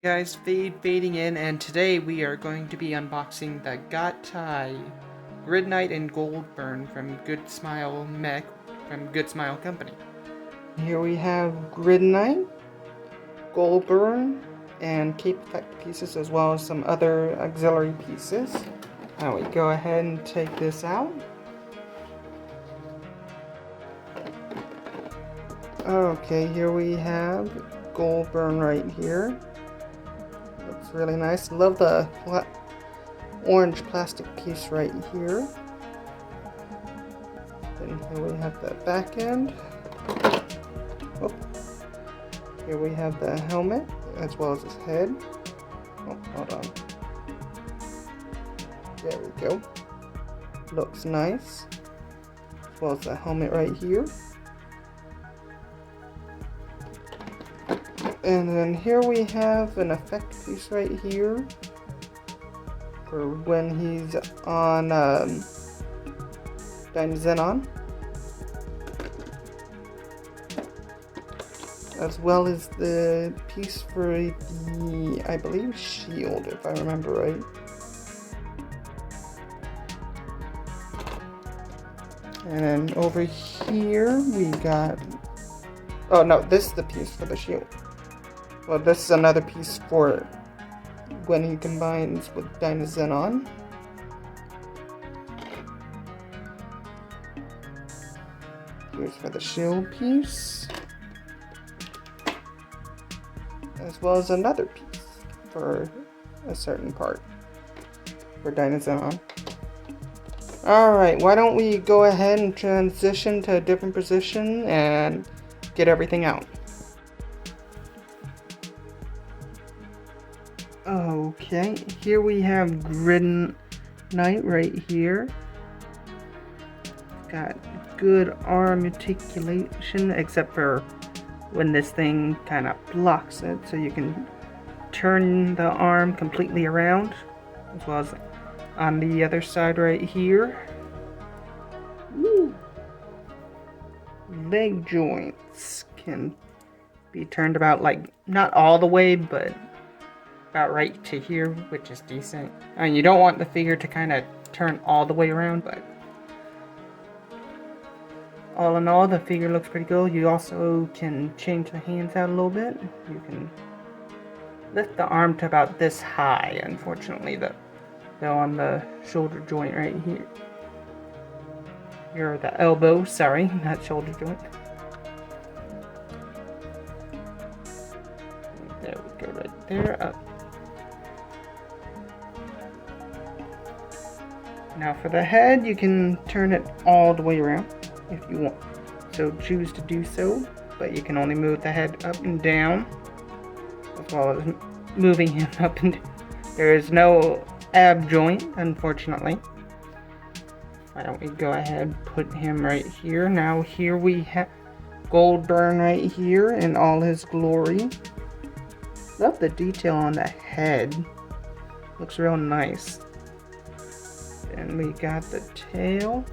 Guys, fading in, and today we are going to be unboxing the Gattai Gridknight and Goldburn from Good Smile Mech from Good Smile Company. Here we have Gridknight, Goldburn, and cape effect pieces, as well as some other auxiliary pieces. Now we go ahead and take this out. Okay, here we have Goldburn right here. Looks really nice. Love the orange plastic piece right here. Then here we have the back end. Oh. Here we have the helmet as well as his head. Oh, hold on. There we go. Looks nice. As well as the helmet right here. And then here we have an effect piece right here for when he's on Dynazenon, as well as the piece for the, I believe, shield, if I remember right. And then over here we got, oh no, this is the piece for the shield. Well, this is another piece for when he combines with Dynazenon. Here's for the shield piece, as well as another piece for a certain part for Dynazenon. Alright, why don't we go ahead and transition to a different position and get everything out. Okay, here we have Gridknight right here. Got good arm articulation, except for when this thing kind of blocks it, so you can turn the arm completely around, as well as on the other side right here. Woo. Leg joints can be turned about, like, not all the way, but about right to here, which is decent. I mean, you don't want the figure to kind of turn all the way around, but all in all, the figure looks pretty cool. You also can change the hands out a little bit. You can lift the arm to about this high, unfortunately, though on the shoulder joint right here. Here, the elbow, sorry, not shoulder joint. There we go, right there, up. Now for the head, you can turn it all the way around if you want. So choose to do so, but you can only move the head up and down, as well as moving him up and down. There is no ab joint, unfortunately. Why don't we go ahead and put him right here. Now here we have Goldburn right here in all his glory. Love the detail on the head. Looks real nice. And we got the tail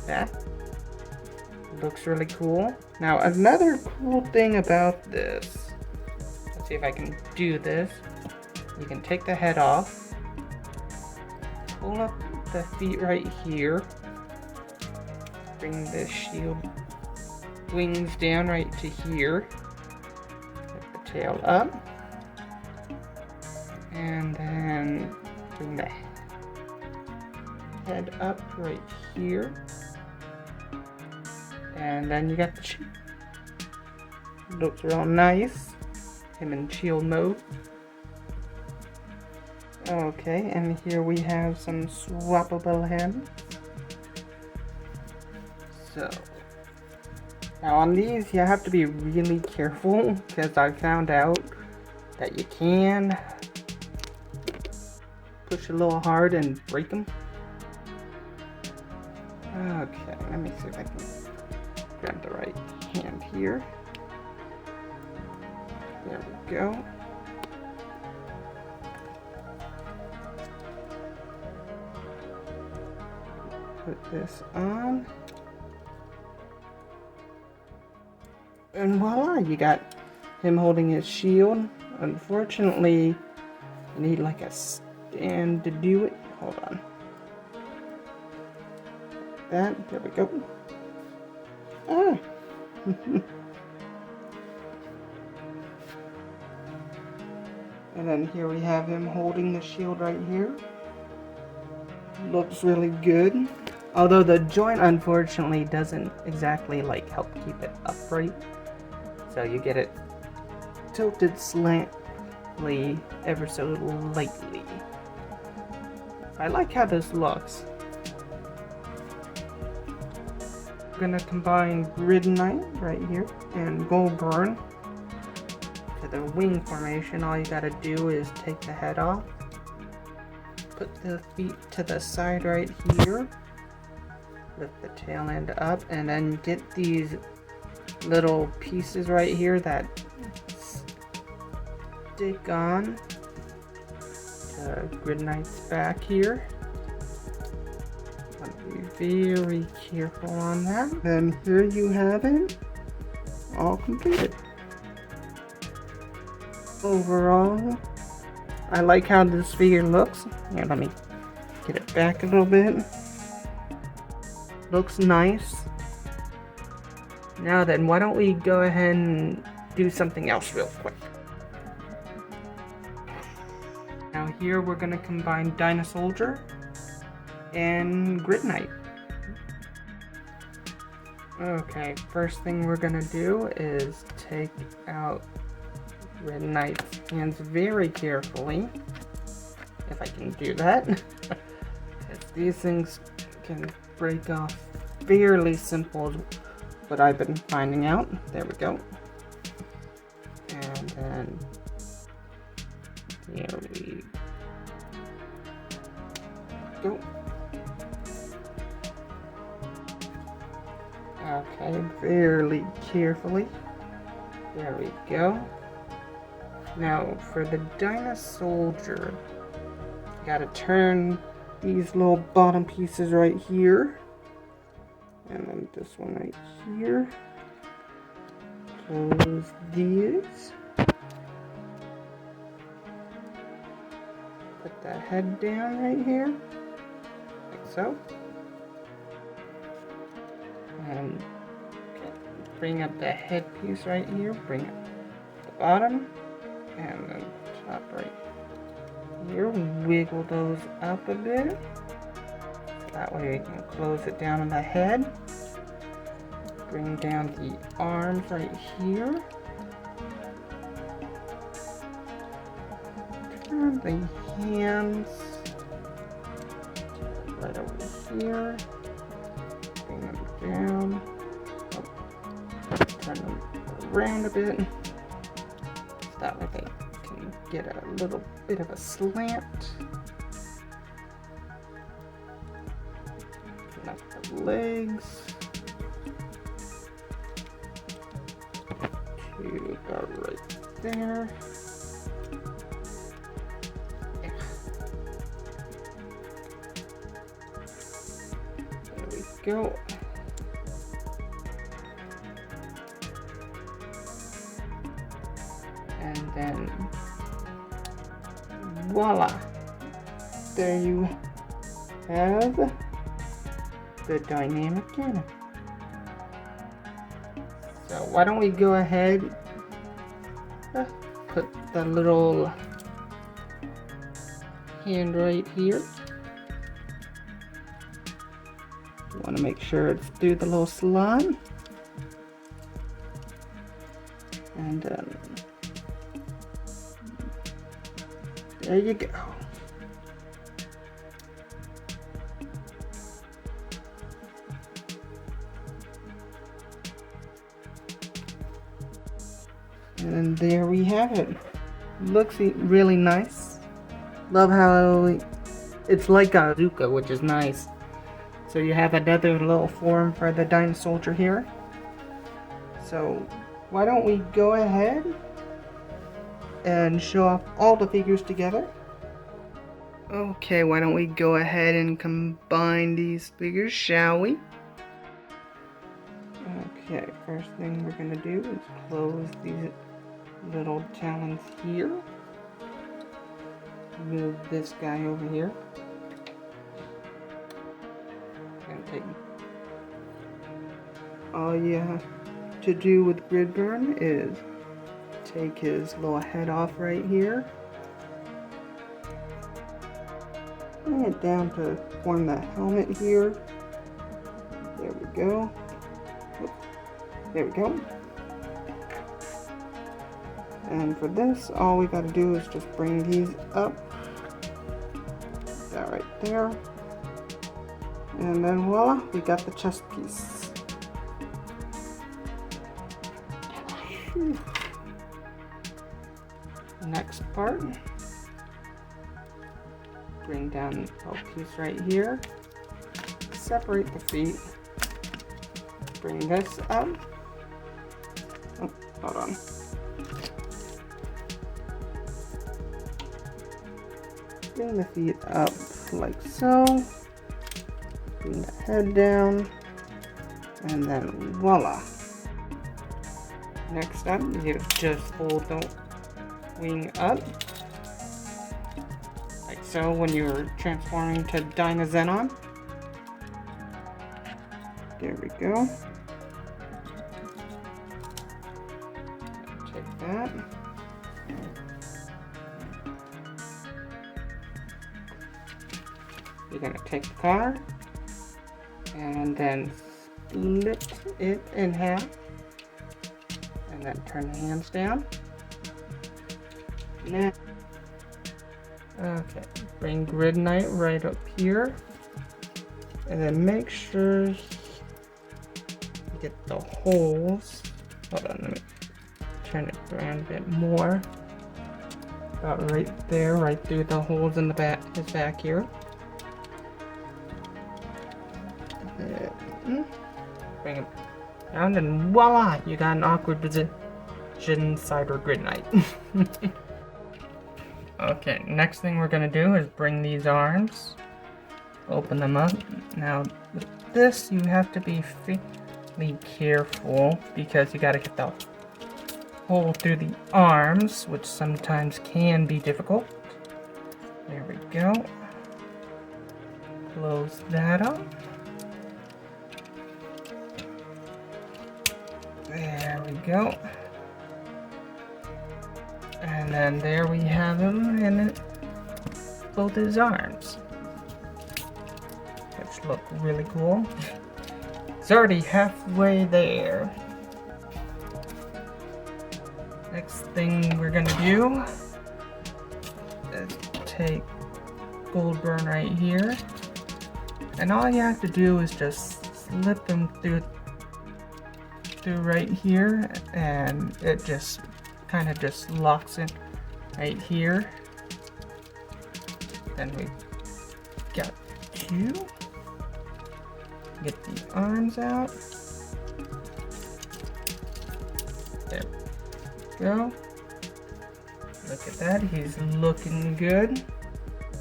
back. Looks really cool. Now another cool thing about this, let's see if I can do this. You can take the head off, pull up the feet right here, bring the shield wings down right to here, get the tail up, and then bring the head up right here, and then you got the shield. Looks real nice. Him in shield mode. Okay, and here we have some swappable hands. So now on these you have to be really careful, because I found out that you can push a little hard and break them. Okay, let me see if I can grab the right hand here. There we go. Put this on. And voila, you got him holding his shield Unfortunately, you need like a stand to do it. Hold on. There we go. Ah. And then here we have him holding the shield right here. Looks really good. Although the joint unfortunately doesn't exactly like help keep it upright. So you get it tilted slightly, ever so lightly. I like how this looks. I'm gonna combine Gridknight right here and Goldburn. To the wing formation, all you gotta do is take the head off, put the feet to the side right here, lift the tail end up, and then get these little pieces right here that stick on to Gridknight's back here. Be very careful on that. Then here you have it, all completed. Overall, I like how this figure looks. Here, let me get it back a little bit. Looks nice. Now then, why don't we go ahead and do something else real quick. Now here we're going to combine Dinosaur and Gridknight. Okay, first thing we're going to do is take out Gridknight's hands very carefully, if I can do that. Because these things can break off fairly simple, what I've been finding out. There we go. And then here we go. Okay, fairly carefully. There we go. Now for the Dinosaur, you gotta turn these little bottom pieces right here. And then this one right here. Close these. Put the head down right here, like so. And bring up the head piece right here. Bring up the bottom. And then top right here. Wiggle those up a bit. That way we can close it down on the head. Bring down the arms right here. Turn the hands right over here. Bring them down. Turn them around a bit. So that way they can get a little bit of a slant. Connect the legs. To about right there. Yeah. There we go. And then voila! There you have the dynamic cannon. So why don't we go ahead, put the little hand right here. You want to make sure it's through the little slot. And there you go. And there we have it. Looks really nice. Love how it's like a bazooka, which is nice. So you have another little form for the Dinosaur here. So why don't we go ahead and show off all the figures together. Okay, why don't we go ahead and combine these figures, shall we? Okay, first thing we're going to do is close these little talons here. Move this guy over here. And take all you have to do with Gridburn is take his little head off right here. Bring it down to form the helmet here. There we go. There we go. And for this, all we gotta do is just bring these up. That right there. And then voila, we got the chest piece. Next part. Bring down the piece right here. Separate the feet. Bring this up. Oh, hold on. Bring the feet up like so. Bring the head down. And then voila. Next up, you just fold the wing up. Like so when you're transforming to Dynazenon. There we go. Take that. You're going to take the car and then split it in half and then turn the hands down. Now, okay, bring Gridknight right up here and then make sure you get the holes. Hold on, let me turn it around a bit more. About right there, right through the holes in the back, his back here. Bring him down and voila! You got an awkward position cyber Gridknight. Okay, next thing we're gonna do is bring these arms, open them up. Now with this you have to be really careful because you gotta get the hole through the arms, which sometimes can be difficult. There we go. Close that up. There we go. And then there we have him in both his arms, which look really cool. It's already halfway there. Next thing we're gonna do is take Goldburn right here, and all you have to do is just slip him through right here, and it just kind of just locks it right here. Then we got two. Get the arms out. There we go. Look at that, he's looking good.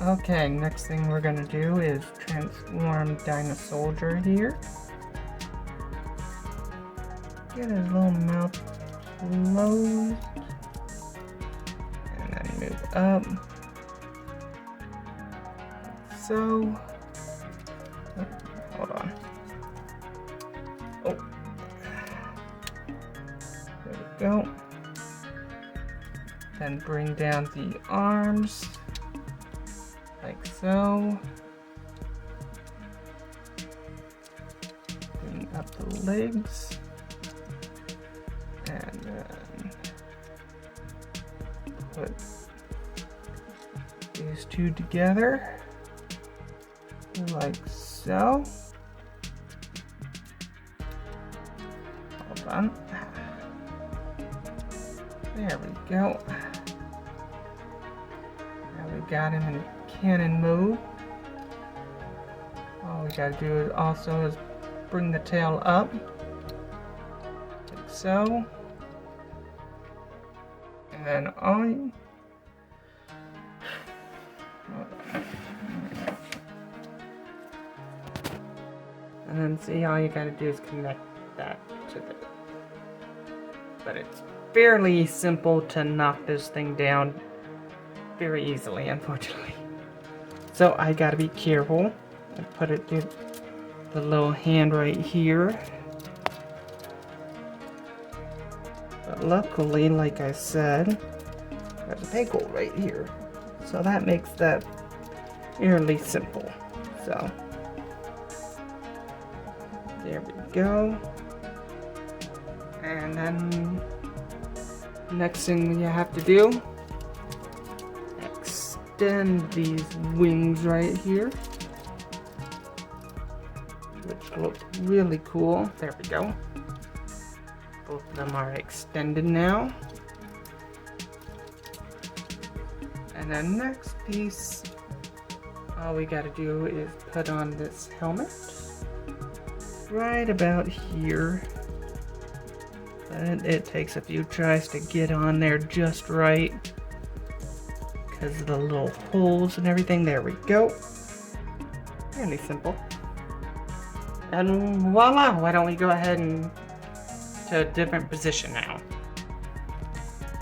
Okay, next thing we're gonna do is transform Dinosaur here. Get his little mouth closed. And then move up. So, oh, hold on. Oh, there we go. Then bring down the arms, like so. Bring up the legs. And then put these two together, like so. Hold on. There we go. Now we got him in cannon mode. All we gotta do is also bring the tail up, like so. And then on. And then see, all you gotta do is connect that to the, but it's fairly simple to knock this thing down very easily, unfortunately. So I gotta be careful. I put it through the little hand right here. But luckily, like I said, there's a peg hole right here. So that makes that fairly simple. So there we go. And then next thing you have to do, extend these wings right here, which look really cool. There we go. Both of them are extended now. And the next piece, all we gotta do is put on this helmet right about here. And it takes a few tries to get on there just right because of the little holes and everything. There we go. Really simple. And voila! Why don't we go ahead and to a different position now.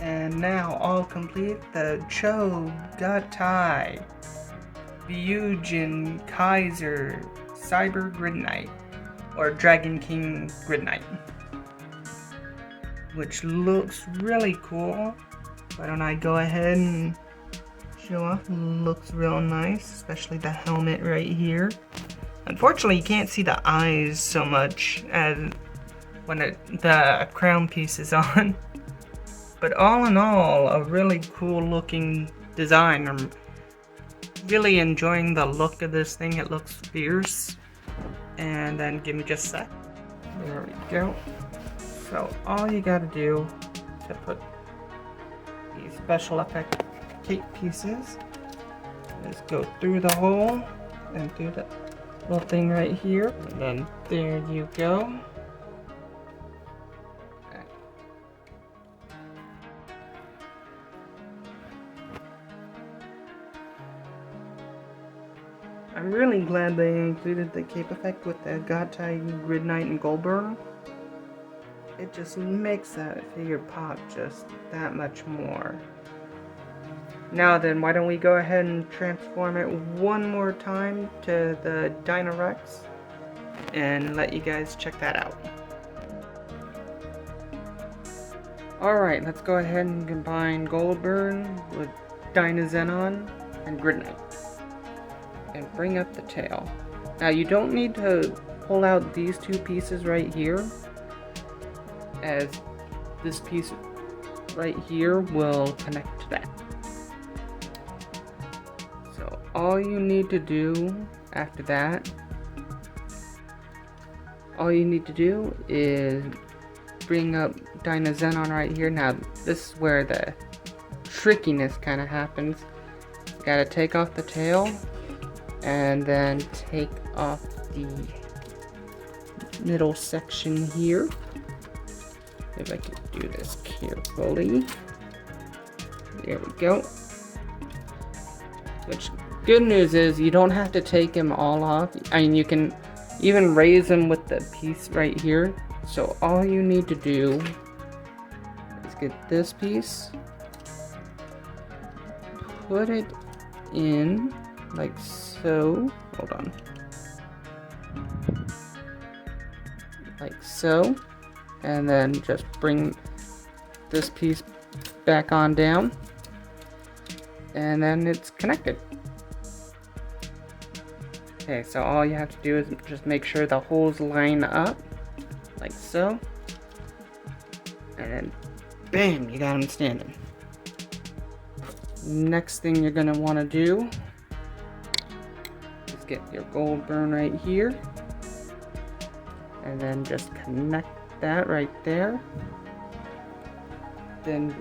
And now all complete, the Gattai Kaiser Cyber Gridknight or Dragon King Gridknight, which looks really cool. Why don't I go ahead and show off? Looks real nice, especially the helmet right here. Unfortunately, you can't see the eyes so much as when the crown piece is on. But all in all, a really cool looking design. I'm really enjoying the look of this thing. It looks fierce. And then give me just a sec. There we go. So all you gotta do to put these special effect cape pieces is go through the hole and through the little thing right here. And then there you go. I'm really glad they included the cape effect with the Gattai Gridknight and Goldburn. It just makes that figure pop just that much more. Now then, why don't we go ahead and transform it one more time to the Dinosaur and let you guys check that out. Alright, let's go ahead and combine Goldburn with Dynazenon and Gridknight. And bring up the tail. Now you don't need to pull out these two pieces right here, as this piece right here will connect to that. So all you need to do after that, all you need to do is bring up Dynazenon right here. Now this is where the trickiness kind of happens. You gotta take off the tail and then take off the middle section here. If I can do this carefully. There we go. Which, good news is you don't have to take them all off. I mean, you can even raise them with the piece right here. So all you need to do is get this piece, put it in like so. Hold on. Like so. And then just bring this piece back on down. And then it's connected. Okay, so all you have to do is just make sure the holes line up. Like so. And then bam, you got them standing. Next thing you're gonna want to do is get your Goldburn right here. And then just connect that right there. Then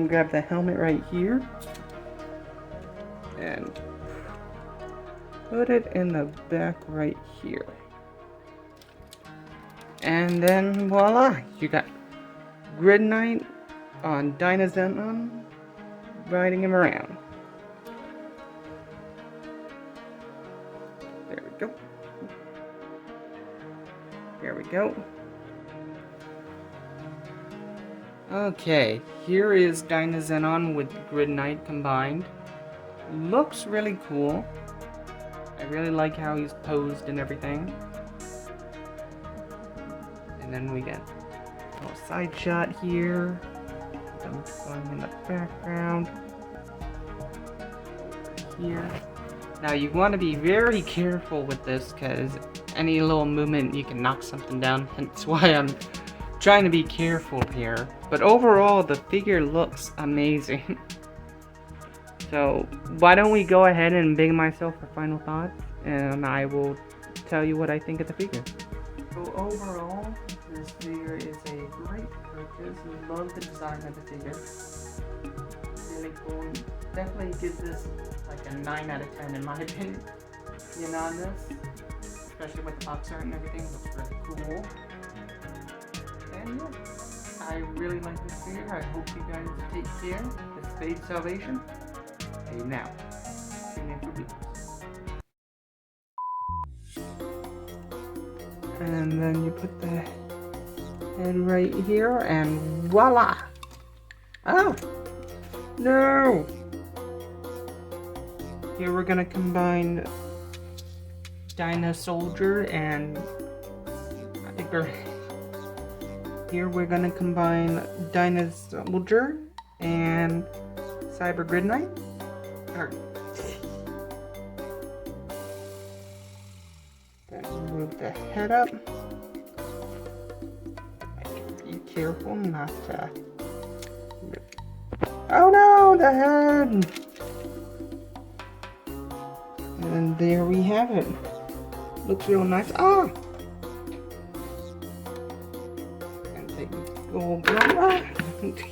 grab the helmet right here and put it in the back right here. And then voila, you got Gridknight on Dynazenon riding him around. There we go. There we go. Okay, here is Dynazenon with Gridknight combined. Looks really cool. I really like how he's posed and everything. And then we get a little side shot here. Them going in the background. Here. Now you want to be very careful with this because any little movement you can knock something down. Hence why I'm trying to be careful here. But overall the figure looks amazing. So why don't we go ahead and beg myself for final thoughts and I will tell you what I think of the figure. So overall this figure is a great purchase. Love the design of the figure. Really cool. Definitely give this like a 9 out of 10 in my opinion. You know, on this, especially with the box art and everything, looks really cool. And yeah, I really like this figure. I hope you guys take care. This is Fade Salvation. Hey now, tune in for bloopers. And then you put the head right here, and voila! Oh no! Here we're gonna combine Dinosaur and here we're gonna combine Dinosaur and Cyber Gridknight. Then move the head up. Be careful not to. Oh no, the head! And there we have it. Looks real nice. Ah! And take the gold.